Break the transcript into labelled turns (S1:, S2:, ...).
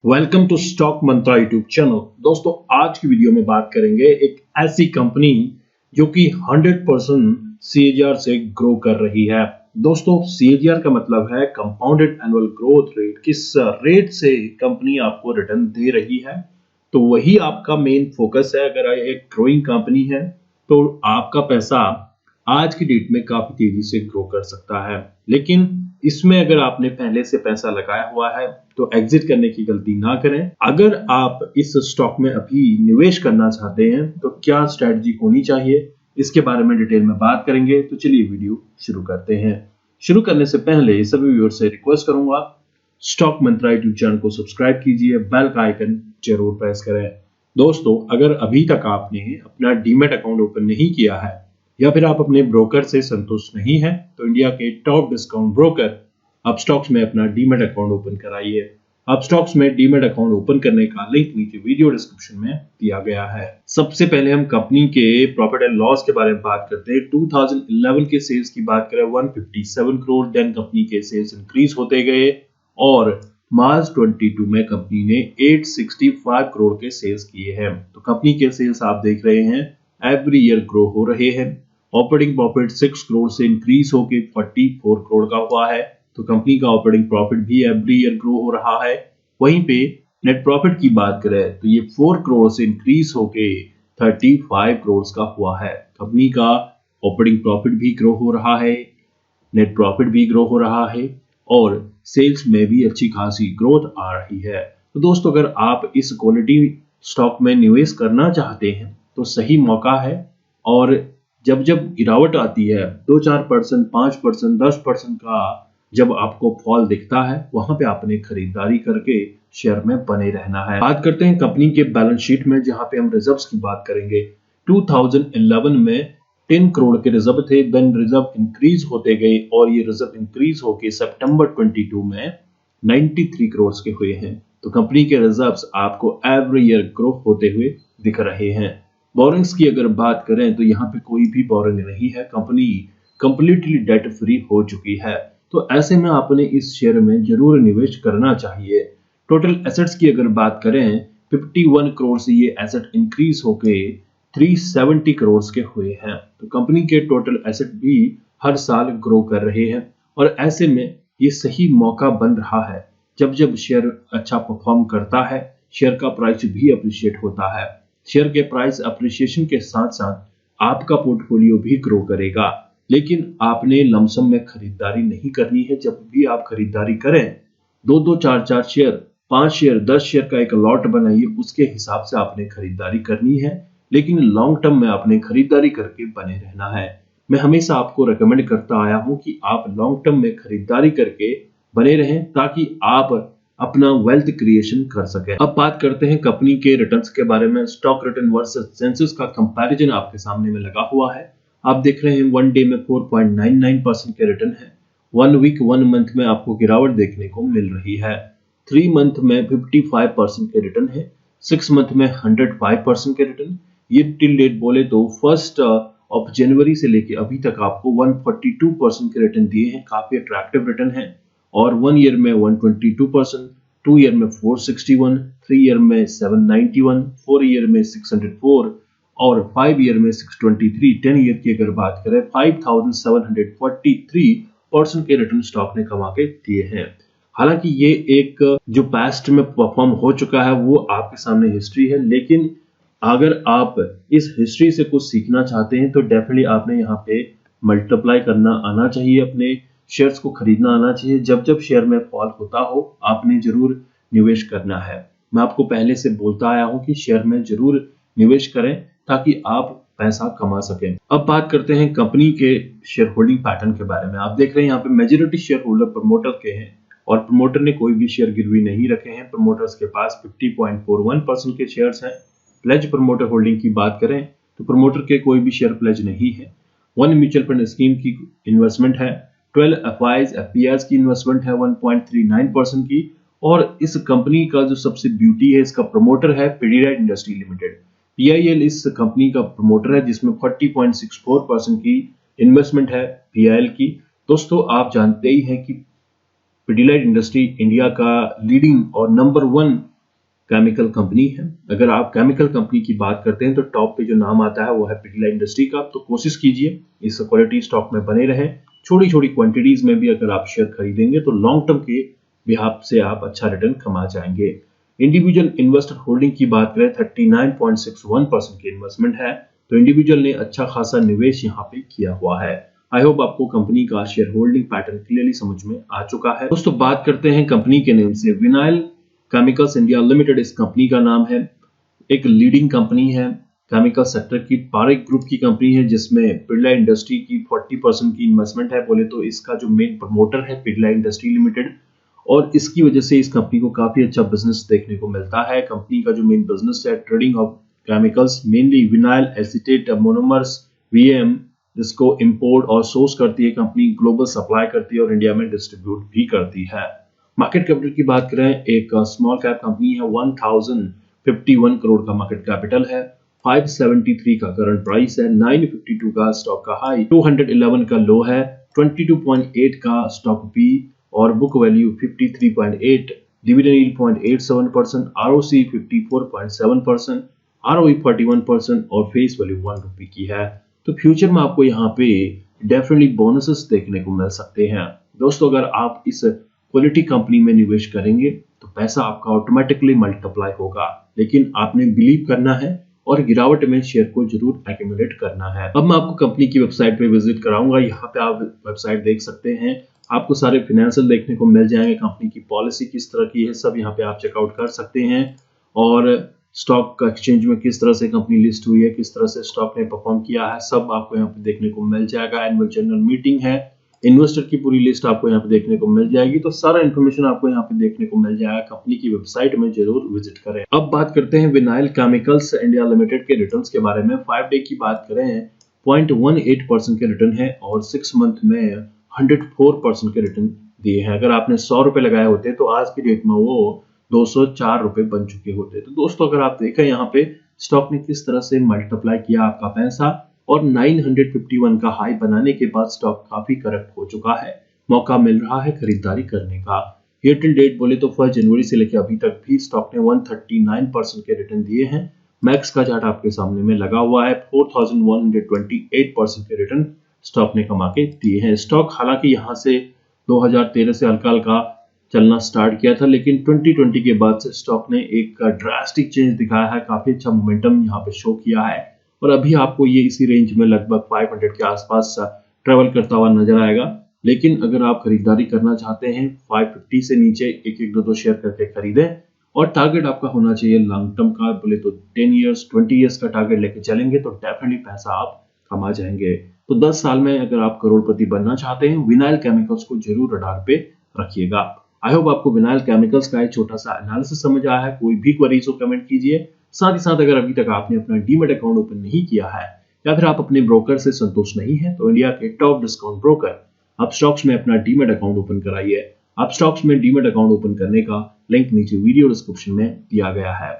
S1: Welcome to stock Mantra YouTube channel. दोस्तों, आज की वीडियो में बात करेंगे एक ऐसी कंपनी जो कि 100% सीएजीआर से ग्रो कर रही है। दोस्तों, सीएजीआर का मतलब है कंपाउंडेड एनुअल ग्रोथ रेट। किस रेट से कंपनी आपको रिटर्न दे रही है, तो वही आपका मेन फोकस है। अगर एक ग्रोइंग कंपनी है तो आपका पैसा आज की डेट में काफी तेजी से ग्रो कर सकता है, लेकिन इसमें अगर आपने पहले से पैसा लगाया हुआ है तो एग्जिट करने की गलती ना करें। अगर आप इस स्टॉक में अभी निवेश करना चाहते हैं तो क्या स्ट्रेटजी होनी चाहिए, इसके बारे में डिटेल में बात करेंगे। तो चलिए वीडियो शुरू करते हैं। शुरू करने से पहले सभी व्यूअर्स से रिक्वेस्ट करूंगा, स्टॉक मंत्रा यूट्यूब चैनल को सब्सक्राइब कीजिए, बेल का आइकन जरूर प्रेस करें। दोस्तों, अगर अभी तक आपने अपना डीमैट अकाउंट ओपन नहीं किया है या फिर आप अपने ब्रोकर से संतुष्ट नहीं हैं, तो इंडिया के टॉप डिस्काउंट ब्रोकर अपस्टॉक्स में अपना डीमैट अकाउंट ओपन कराइए। अपस्टॉक्स में डीमैट अकाउंट ओपन करने का लिंक नीचे वीडियो डिस्क्रिप्शन में दिया गया है। सबसे पहले हम कंपनी के प्रॉफिट एंड लॉस के बारे में बात करते हैं। 2011 के सेल्स की बात करें 157 करोड़, देन कंपनी के सेल्स इंक्रीज होते गए और मार्च 22 में कंपनी ने 865 करोड़ के सेल्स किए हैं। तो कंपनी के सेल्स आप देख रहे हैं एवरी ईयर ग्रो हो रहे हैं। ऑपरेटिंग प्रॉफिट 6 करोड़ से इंक्रीज होकर 44 करोड़ का हुआ है। तो कंपनी का ऑपरेटिंग प्रॉफिट भी एवरी ईयर ग्रो हो रहा है। वहीं पे नेट प्रॉफिट की बात करें तो ये 4 करोड़ से इंक्रीज होके 35 करोड़ का हुआ है। कंपनी का ऑपरेटिंग प्रॉफिट भी ग्रो हो रहा है, नेट प्रॉफिट भी ग्रो हो रहा है और सेल्स में भी अच्छी खासी ग्रोथ आ रही है। तो दोस्तों, अगर आप इस क्वालिटी स्टॉक में निवेश करना चाहते हैं तो सही मौका है। और जब जब गिरावट आती है 2-4%, 5%, 10% का जब आपको फॉल दिखता है, वहां पे आपने खरीदारी करके शेयर में बने रहना है। बात करते हैं कंपनी के बैलेंस शीट में, जहां पे हम रिजर्व्स की बात करेंगे। 2011 में 10 करोड़ के रिजर्व थे, देन रिजर्व इंक्रीज होते गए और ये रिजर्व इंक्रीज होके सितंबर 22 में 93 करोड़ के हुए हैं। तो कंपनी के रिजर्व्स आपको एवरी ईयर ग्रो होते हुए दिख रहे हैं। बोरिंग्स की अगर बात करें तो यहाँ पे कोई भी बोरिंग नहीं है, कंपनी कंप्लीटली डेट फ्री हो चुकी है। तो ऐसे में आपने इस शेयर में जरूर निवेश करना चाहिए। टोटल एसेट्स की अगर बात करें 51 करोड़ से ये एसेट इंक्रीज होके 370 करोड़ के हुए हैं। तो कंपनी के टोटल एसेट भी हर साल ग्रो कर रहे हैं और ऐसे में ये सही मौका बन रहा है। जब जब शेयर अच्छा परफॉर्म करता है, शेयर का प्राइस भी अप्रिशिएट होता है। शेयर के प्राइस अप्रिशिएशन के साथ साथ आपका पोर्टफोलियो भी ग्रो करेगा, लेकिन आपने लमसम में खरीदारी नहीं करनी है। जब भी आप खरीदारी करें, 2-2, 4-4 शेयर, 5 शेयर, 10 शेयर का एक लॉट बनाइए, उसके हिसाब से आपने खरीदारी करनी है, लेकिन लॉन्ग टर्म में आपने खरीदारी करके बने रहना है। मैं हमेशा आपको रेकमेंड करता आया हूं कि आप लॉन्ग टर्म में खरीदारी करके बने रहें, ताकि आप अपना वेल्थ क्रिएशन कर सकें। अब बात करते हैं कंपनी के रिटर्न्स के बारे में। स्टॉक रिटर्न वर्सेस सेंसेस का कंपैरिजन आपके सामने में लगा हुआ है। आप देख रहे हैं 1 डे में 4.99% के रिटर्न है। 1 वीक 1 मंथ में आपको गिरावट देखने को मिल रही है। 3 मंथ में 55% के रिटर्न है। 6 मंथ में 105% के रिटर्न। ये टिल डेट बोले तो 1 जनवरी से लेके अभी तक आपको 142% के रिटर्न दिए हैं। काफी अट्रैक्टिव रिटर्न है। और 1 ईयर में 122%, 2 ईयर में 461, 3 ईयर में 791, 4 ईयर में 604 और 5 ईयर में 623। 10 ईयर की अगर बात करें 5743% के रिटर्न स्टॉक ने कमा के दिए हैं। हालांकि ये एक जो पास्ट में परफॉर्म हो चुका है वो आपके सामने हिस्ट्री है, लेकिन अगर आप इस हिस्ट्री से कुछ सीखना चाहते हैं तो डेफिनेटली आपने यहाँ पे मल्टीप्लाई करना आना चाहिए, अपने शेयर्स को खरीदना आना चाहिए। जब जब शेयर में फॉल होता हो, आपने जरूर निवेश करना है। मैं आपको पहले से बोलता आया हूं कि शेयर में जरूर निवेश करें ताकि आप पैसा कमा सकें। अब बात करते हैं कंपनी के शेयर होल्डिंग पैटर्न के बारे में। आप देख रहे हैं यहाँ पे मेजॉरिटी शेयर होल्डर प्रमोटर के हैं और प्रमोटर ने कोई भी शेयर गिरवी नहीं रखे हैं। प्रमोटर्स के पास 50.41% के शेयर्स हैं। प्लेज प्रमोटर होल्डिंग की बात करें तो प्रमोटर के कोई भी शेयर प्लेज नहीं है। 1 म्यूचुअल फंड स्कीम की इन्वेस्टमेंट है। 12 एफआईज एफपीआईज की इन्वेस्टमेंट है 1.39% की। और इस कंपनी का जो सबसे ब्यूटी है, इसका प्रमोटर है पीडीलाइट इंडस्ट्री लिमिटेड। पीआईएल इस कंपनी का प्रमोटर है, जिसमें 40.64% की इन्वेस्टमेंट है पीआईएल की। दोस्तों, आप जानते ही हैं कि पीडीलाइट इंडस्ट्री इंडिया का लीडिंग और नंबर 1 केमिकल कंपनी है। अगर आप केमिकल कंपनी की बात करते हैं तो टॉप पे जो नाम आता है वो है पिडिलाइट इंडस्ट्री का। तो कोशिश कीजिए इस क्वालिटी स्टॉक में बने रहे। छोटी छोटी क्वांटिटीज में भी अगर आप शेयर खरीदेंगे तो लॉन्ग टर्म के बिहाफ से आप अच्छा रिटर्न कमा जाएंगे। इंडिविजुअल इन्वेस्टर होल्डिंग की बात करें 39.61% की इन्वेस्टमेंट है, तो इंडिविजुअल ने अच्छा खासा निवेश यहाँ पे किया हुआ है। आई होप आपको कंपनी का शेयर होल्डिंग पैटर्न क्लियरली समझ में आ चुका है। दोस्तों बात करते हैं कंपनी के नेम से। विनाइल केमिकल्स इंडिया लिमिटेड इस कंपनी का नाम है। एक लीडिंग कंपनी है केमिकल सेक्टर की, पारेख ग्रुप की कंपनी है जिसमें पिडिलाइट इंडस्ट्री की 40% की इन्वेस्टमेंट है। बोले तो इसका जो मेन प्रमोटर है पिडिलाइट इंडस्ट्री लिमिटेड, और इसकी वजह से इस कंपनी को काफी अच्छा बिजनेस देखने को मिलता है। कंपनी का जो मेन बिजनेस है trading of chemicals, mainly vinyl acetate monomers VM, जिसको इंपोर्ट और सोर्स करती है कंपनी, ग्लोबल सप्लाई करती है और इंडिया में डिस्ट्रीब्यूट भी करती है। मार्केट कैपिटल की बात करें, एक स्मॉल कैप कंपनी है, 1051 करोड़ का मार्केट कैपिटल है, 573 का करंट प्राइस है, 952 का स्टॉक का हाई, 211 का लो है, 22.8 का स्टॉक पी और book value 53.8, dividend yield 0.87%, ROC 54.7%, ROE 41% और फेस वैल्यू 1 रुपए की है। तो फ्यूचर में आपको यहाँ पे डेफिनेटली बोनसेस देखने को मिल सकते हैं। दोस्तों अगर आप इस क्वालिटी कंपनी में निवेश करेंगे तो पैसा आपका ऑटोमेटिकली मल्टीप्लाई होगा, लेकिन आपने बिलीव करना है और गिरावट में शेयर को जरूर एक्यूमुलेट करना है। अब मैं आपको कंपनी की वेबसाइट पे विजिट कराऊंगा। यहाँ पे आप वेबसाइट देख सकते हैं, आपको सारे फाइनेंशियल देखने को मिल जाएंगे, कंपनी की पॉलिसी किस तरह की है सब यहाँ पे आप चेकआउट कर सकते हैं, और स्टॉक का एक्सचेंज में किस तरह से कंपनी लिस्ट हुई है, किस तरह से स्टॉक ने परफॉर्म किया है, सब आपको यहाँ पे देखने को मिल जाएगा। एनुअल जनरल मीटिंग है, इन्वेस्टर की पूरी लिस्ट आपको यहाँ पे देखने को मिल जाएगी। तो सारा इन्फॉर्मेशन आपको यहाँ पे देखने को मिल जाएगा। कंपनी की वेबसाइट में जरूर विजिट करें। अब बात करते हैं विनाइल केमिकल्स इंडिया लिमिटेड के रिटर्न्स के बारे में। 5 डे की बात करें 0.18% के रिटर्न है और 6 मंथ में 104% के रिटर्न दिए हैं। अगर आपने 100 रुपए लगाए होते तो आज की डेट में वो 204 रुपए बन चुके होते। तो दोस्तों अगर आप देखें यहाँ पे स्टॉक ने किस तरह से मल्टीप्लाई किया आपका पैसा, और 951 का हाई बनाने के बाद स्टॉक काफी करेक्ट हो चुका है। मौका मिल रहा है खरीदारी करने का। ईयर टिल डेट बोले तो 1 जनवरी से लेकर अभी तक भी स्टॉक ने 139% के रिटर्न दिए हैं। मैक्स का चार्ट आपके सामने में लगा हुआ है, 4128% के रिटर्न स्टॉक ने कमा के दिए हैं। स्टॉक हालांकि यहाँ से 2013 से हल्का हल्का चलना स्टार्ट किया था, लेकिन 2020 के बाद से स्टॉक ने एक ड्रास्टिक चेंज दिखाया है, काफी अच्छा मोमेंटम यहाँ पे शो किया है, और अभी आपको ये इसी रेंज में लगभग 500 के आसपास ट्रेवल करता हुआ नजर आएगा। लेकिन अगर आप खरीदारी करना चाहते हैं 550 से नीचे एक एक दो शेयर करके खरीदें, और टारगेट आपका होना चाहिए लॉन्ग टर्म का, बोले तो 10 इयर्स 20 इयर्स का टारगेट लेके चलेंगे तो डेफिनेटली पैसा आप कमा जाएंगे। तो 10 साल में अगर आप करोड़पति बनना चाहते हैं विनाइल केमिकल्स को जरूर रडार पे रखिएगा। आई होप आपको विनाइल केमिकल्स का एक छोटा सा एनालिसिस समझ आया है। कोई भी क्वेरीज हो कमेंट कीजिए। साथ ही साथ अगर अभी तक आपने अपना डीमैट अकाउंट ओपन नहीं किया है या फिर आप अपने ब्रोकर से संतुष्ट नहीं है तो इंडिया के टॉप डिस्काउंट ब्रोकर अपस्टॉक्स में अपना डीमैट अकाउंट ओपन कराइए। अपस्टॉक्स में डीमैट अकाउंट ओपन करने का लिंक नीचे वीडियो डिस्क्रिप्शन में दिया गया है।